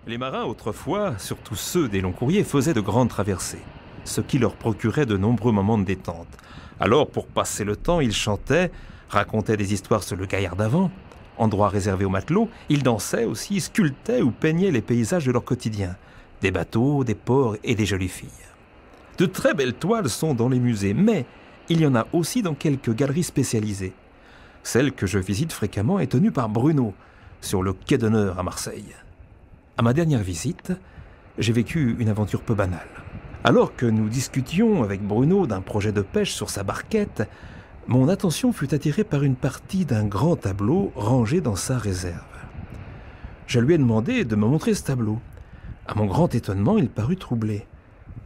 Les marins, autrefois, surtout ceux des longs courriers, faisaient de grandes traversées, ce qui leur procurait de nombreux moments de détente. Alors, pour passer le temps, ils chantaient, racontaient des histoires sur le gaillard d'avant. Endroit réservé aux matelots, ils dansaient aussi, sculptaient ou peignaient les paysages de leur quotidien. Des bateaux, des ports et des jolies filles. De très belles toiles sont dans les musées, mais il y en a aussi dans quelques galeries spécialisées. Celle que je visite fréquemment est tenue par Bruno, sur le quai d'honneur à Marseille. À ma dernière visite, j'ai vécu une aventure peu banale. Alors que nous discutions avec Bruno d'un projet de pêche sur sa barquette, mon attention fut attirée par une partie d'un grand tableau rangé dans sa réserve. Je lui ai demandé de me montrer ce tableau. À mon grand étonnement, il parut troublé.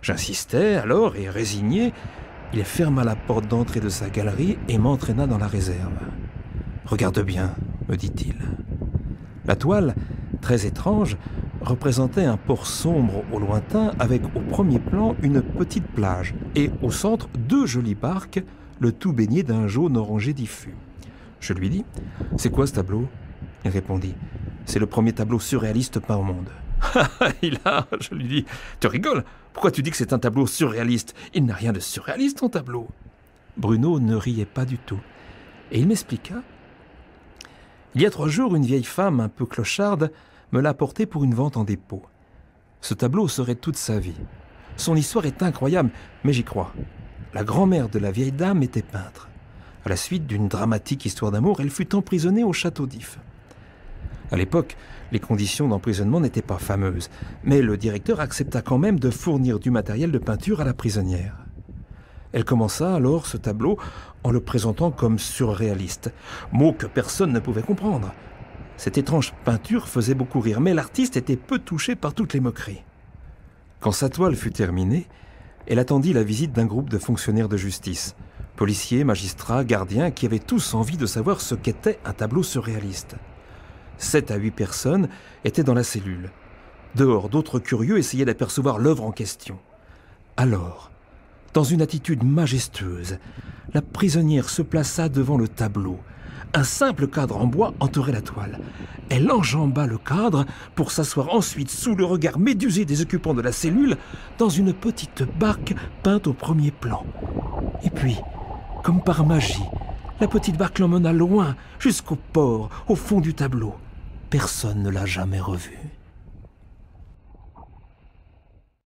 J'insistais alors et résigné, il ferma la porte d'entrée de sa galerie et m'entraîna dans la réserve. « Regarde bien, me dit-il. » La toile, très étrange, représentait un port sombre au lointain avec au premier plan une petite plage et au centre 2 jolies barques, le tout baigné d'un jaune orangé diffus. Je lui dis « C'est quoi ce tableau ?» Il répondit « C'est le premier tableau surréaliste peint au monde. » Je lui dis « Tu rigoles? Pourquoi tu dis que c'est un tableau surréaliste? Il n'a rien de surréaliste ton tableau. » Bruno ne riait pas du tout et il m'expliqua. Il y a 3 jours, une vieille femme un peu clocharde me l'a apporté pour une vente en dépôt. Ce tableau serait toute sa vie. Son histoire est incroyable, mais j'y crois. La grand-mère de la vieille dame était peintre. À la suite d'une dramatique histoire d'amour, elle fut emprisonnée au château d'If. À l'époque, les conditions d'emprisonnement n'étaient pas fameuses, mais le directeur accepta quand même de fournir du matériel de peinture à la prisonnière. Elle commença alors ce tableau en le présentant comme surréaliste, mot que personne ne pouvait comprendre. Cette étrange peinture faisait beaucoup rire, mais l'artiste était peu touché par toutes les moqueries. Quand sa toile fut terminée, elle attendit la visite d'un groupe de fonctionnaires de justice, policiers, magistrats, gardiens, qui avaient tous envie de savoir ce qu'était un tableau surréaliste. 7 à 8 personnes étaient dans la cellule. Dehors, d'autres curieux essayaient d'apercevoir l'œuvre en question. Alors, dans une attitude majestueuse, la prisonnière se plaça devant le tableau. Un simple cadre en bois entourait la toile. Elle enjamba le cadre pour s'asseoir ensuite sous le regard médusé des occupants de la cellule dans une petite barque peinte au premier plan. Et puis, comme par magie, la petite barque l'emmena loin, jusqu'au port, au fond du tableau. Personne ne l'a jamais revue.